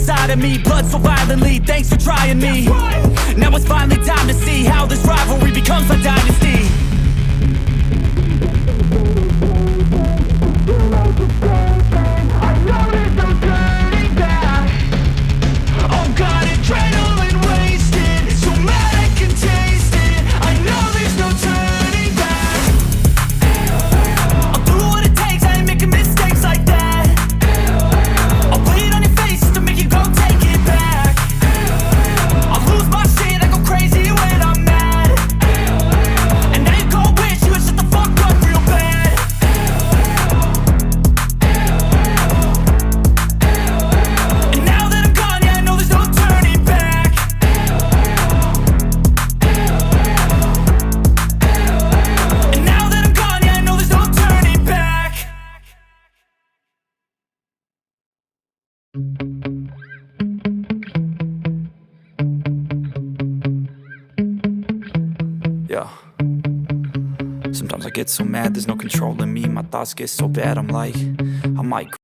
inside of me, blood so violently, thanks for trying me. Now it's finally time to see how this rivalry becomes a dynasty. Yeah. Sometimes I get so mad, there's no controlling me. My thoughts get so bad, I might